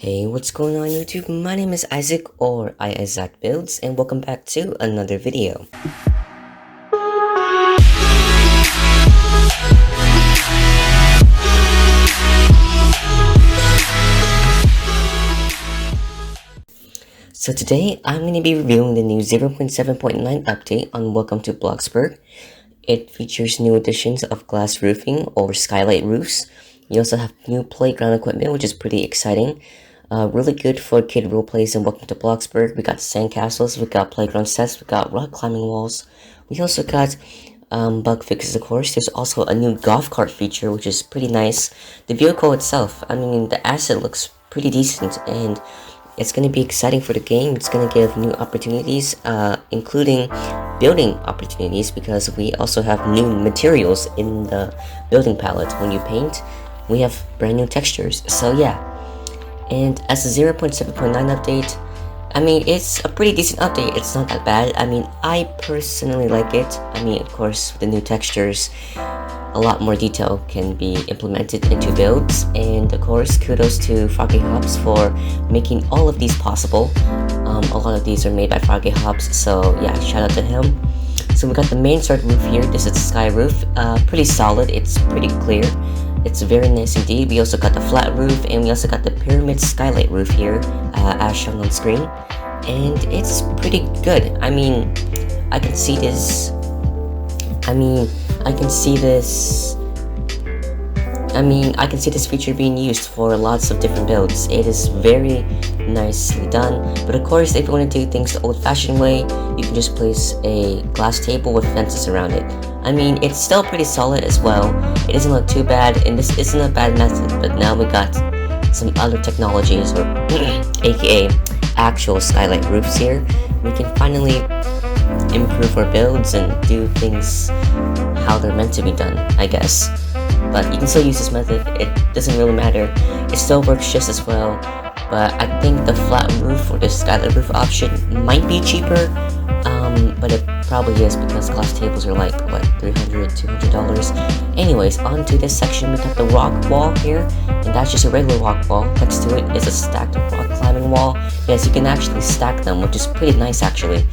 Hey, what's going on YouTube? My name is Isaac or Isaac Builds and welcome back to another video. So today I'm going to be reviewing the new 0.7.9 update on Welcome to Bloxburg. It features new additions of glass roofing or Skylight roofs. You also have new playground equipment, which is pretty exciting. Really good for kid roleplays and Welcome to Bloxburg. We got sandcastles, we got playground sets, we got rock climbing walls. We also got bug fixes, of course. There's also a new golf cart feature, which is pretty nice. The vehicle itself, I mean, the asset looks pretty decent, and it's going to be exciting for the game. It's going to give new opportunities, including building opportunities, because we also have new materials in the building palette. When you paint, we have brand new textures. So yeah. And as a 0.7.9 update, I mean, it's a pretty decent update. It's not that bad. I mean, I personally like it. I mean, of course, with the new textures, a lot more detail can be implemented into builds. And of course, kudos to Froggy Hops for making all of these possible. A lot of these are made by Froggy Hops, so yeah, shout out to him. So we got the main start roof here. This is the sky roof. Pretty solid. It's pretty clear. It's very nice indeed. We also got the flat roof, and we also got the pyramid skylight roof here, as shown on screen. And it's pretty good. I mean, I can see this. I can see this feature being used for lots of different builds. It is very nicely done. But of course, if you want to do things the old-fashioned way, you can just place a glass table with fences around it. I mean, it's still pretty solid as well. It doesn't look too bad, and this isn't a bad method. But now we got some other technologies, or aka actual skylight roofs here. We can finally improve our builds and do things how they're meant to be done, I guess. But you can still use this method. It doesn't really matter. It still works just as well. But I think the flat roof or the skylight roof option might be cheaper. But it probably is, because glass tables are like, what, $300, $200? Anyways, on to this section, we got the rock wall here, and that's just a regular rock wall. Next to it is a stacked rock climbing wall. Yes, you can actually stack them, which is pretty nice actually.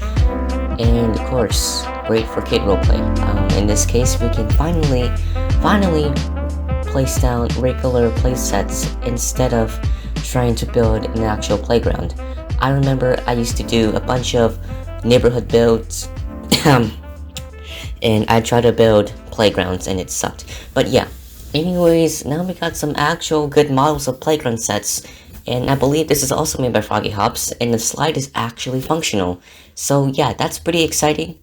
And of course, great for kid roleplay. In this case, we can finally place down regular play sets instead of trying to build an actual playground. I remember I used to do a bunch of neighborhood builds and I tried to build playgrounds and it sucked. But yeah, anyways, now we got some actual good models of playground sets, and I believe this is also made by Froggy Hops, and the slide is actually functional. So yeah, that's pretty exciting.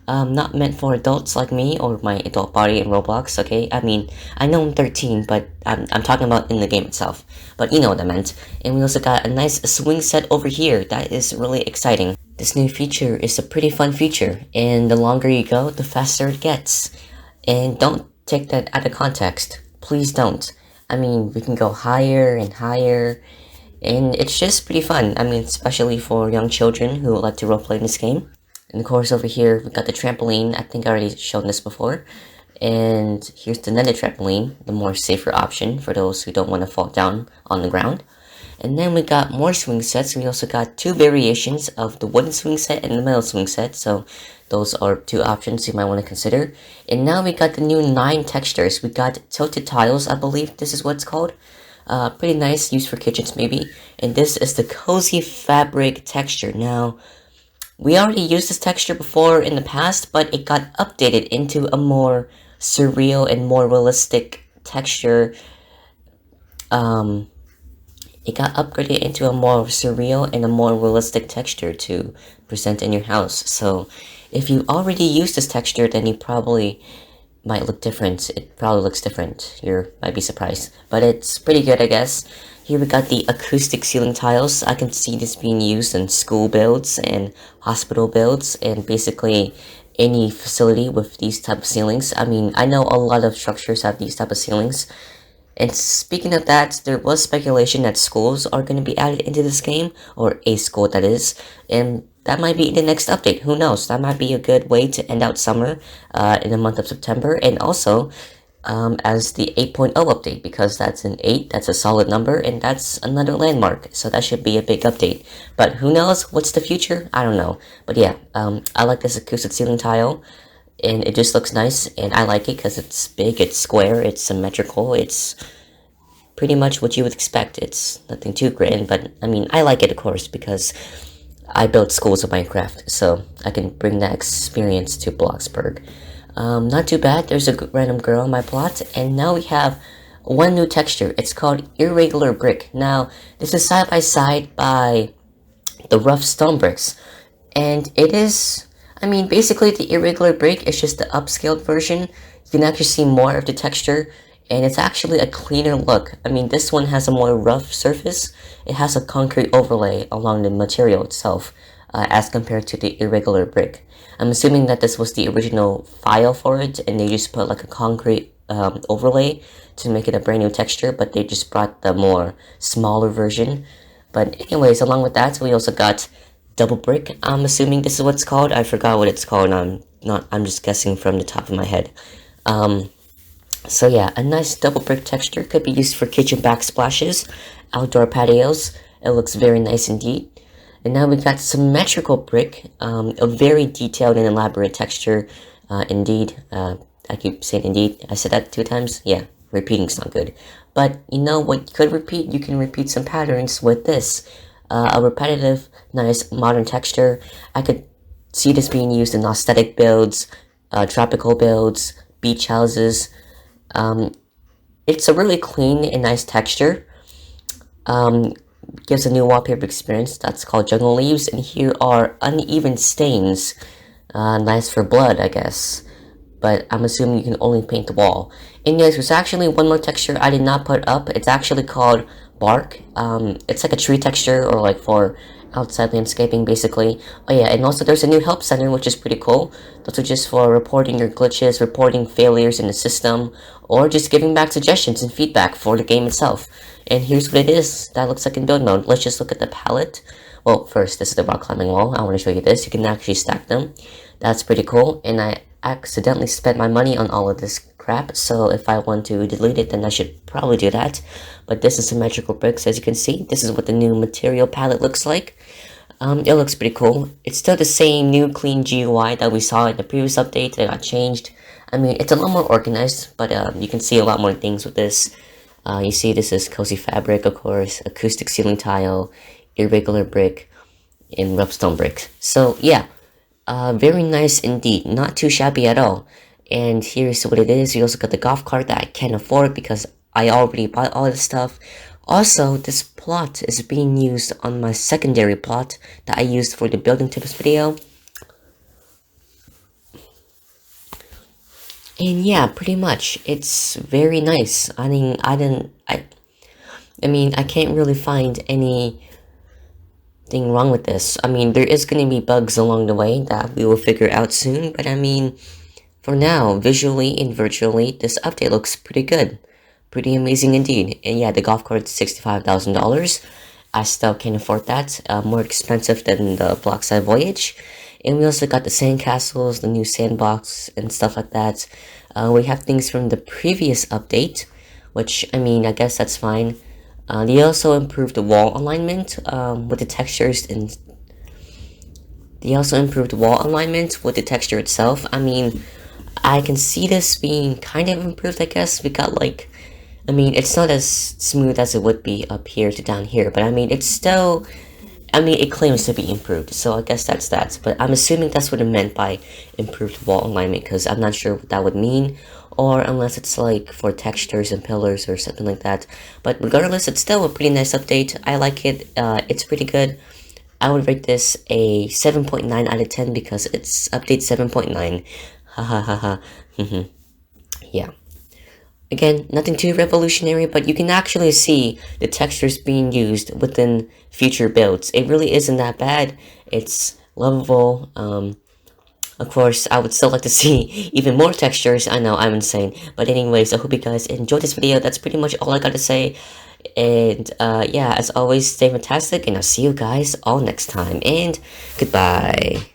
Not meant for adults like me or my adult body in Roblox, okay? I mean, I know I'm 13, but I'm talking about in the game itself. But you know what I meant. And we also got a nice swing set over here. That is really exciting. This new feature is a pretty fun feature, and the longer you go, the faster it gets. And don't take that out of context. Please don't. I mean, we can go higher and higher, and it's just pretty fun. I mean, especially for young children who would like to roleplay in this game. And of course, over here, we got the trampoline. I think I already shown this before. And here's the netted trampoline, the more safer option for those who don't want to fall down on the ground. And then we got more swing sets. We also got two variations of the wooden swing set and the metal swing set. So those are two options you might want to consider. And now we got the new 9 textures. We got tilted tiles, I believe this is what it's called. Pretty nice, used for kitchens maybe. And this is the cozy fabric texture. Now, we already used this texture before in the past, but it got updated into a more surreal and more realistic texture. It got upgraded into a more surreal and a more realistic texture to present in your house. So if you already used this texture, then you probably might look different. It probably looks different. You might be surprised. But it's pretty good, I guess. Here we got the acoustic ceiling tiles. I can see this being used in school builds and hospital builds and basically any facility with these type of ceilings. I mean, I know a lot of structures have these type of ceilings. And speaking of that, there was speculation that schools are going to be added into this game, or a school that is, and that might be the next update. Who knows? That might be a good way to end out summer in the month of September. And also, as the 8.0 update, because that's an 8, that's a solid number, and that's another landmark, so that should be a big update. But who knows, what's the future? I don't know. But yeah, I like this acoustic ceiling tile, and it just looks nice, and I like it because it's big, it's square, it's symmetrical, it's pretty much what you would expect. It's nothing too grand, but I mean, I like it, of course, because I built schools of Minecraft, so I can bring that experience to Bloxburg. Not too bad. There's a random girl in my plot, and now we have one new texture. It's called Irregular Brick. Now, this is side by side by the rough stone bricks, and it is, I mean, basically the Irregular Brick is just the upscaled version. You can actually see more of the texture, and it's actually a cleaner look. I mean, this one has a more rough surface. It has a concrete overlay along the material itself, as compared to the Irregular Brick. I'm assuming that this was the original file for it, and they just put like a concrete overlay to make it a brand new texture, but they just brought the more smaller version. But anyways, along with that, we also got double brick. I'm assuming this is what it's called. I forgot what it's called. I'm just guessing from the top of my head. So yeah, a nice double brick texture could be used for kitchen backsplashes, outdoor patios. It looks very nice indeed. And now we got symmetrical brick, a very detailed and elaborate texture, indeed. I keep saying indeed. I said that 2 times. Yeah, repeating's not good. But you know what you could repeat? You can repeat some patterns with this. A repetitive, nice, modern texture. I could see this being used in aesthetic builds, tropical builds, beach houses. It's a really clean and nice texture. Gives a new wallpaper experience that's called Jungle Leaves, and here are uneven stains. Nice for blood, I guess, but I'm assuming you can only paint the wall. And yes, there's actually one more texture I did not put up. It's actually called Bark. It's like a tree texture, or like for outside landscaping, basically. Oh yeah, and also there's a new help center, which is pretty cool. Those are just for reporting your glitches, reporting failures in the system, or just giving back suggestions and feedback for the game itself. And here's what it is. That looks like in build mode. Let's just look at the palette. Well, first, this is the rock climbing wall. I want to show you this. You can actually stack them. That's pretty cool. And I accidentally spent my money on all of this crap, so if I want to delete it, then I should probably do that. But this is symmetrical bricks, as you can see. This is what the new material palette looks like. It looks pretty cool. It's still the same new clean GUI that we saw in the previous update that got changed. I mean, it's a lot more organized, but you can see a lot more things with this. You see this is cozy fabric, of course, acoustic ceiling tile, irregular brick, and rough stone brick. So yeah, very nice indeed. Not too shabby at all. And here's what it is. We also got the golf cart that I can't afford because I already bought all this stuff. Also, this plot is being used on my secondary plot that I used for the building tips video. And yeah, pretty much, it's very nice. I mean, I can't really find anything wrong with this. I mean, there is going to be bugs along the way that we will figure out soon, but I mean, for now, visually and virtually, this update looks pretty good. Pretty amazing indeed. And yeah, the golf cart's $65,000. I still can't afford that. More expensive than the Blockside Voyage. And we also got the sandcastles, the new sandbox, and stuff like that. We have things from the previous update, which, I mean, I guess that's fine. They also improved the wall alignment with the textures, and they also improved wall alignment with the texture itself. I mean, I can see this being kind of improved, I guess. We got like, I mean, it's not as smooth as it would be up here to down here, but I mean, it's still, I mean, it claims to be improved, so I guess that's that. But I'm assuming that's what it meant by improved wall alignment, because I'm not sure what that would mean, or unless it's like for textures and pillars or something like that. But regardless, it's still a pretty nice update. I like it. It's pretty good. I would rate this a 7.9 out of 10 because it's update 7.9. Ha ha ha ha. Yeah. Again, nothing too revolutionary, but you can actually see the textures being used within future builds. It really isn't that bad. It's lovable. Of course, I would still like to see even more textures. I know, I'm insane. But anyways, I hope you guys enjoyed this video. That's pretty much all I got to say. And yeah, as always, stay fantastic, and I'll see you guys all next time. And goodbye.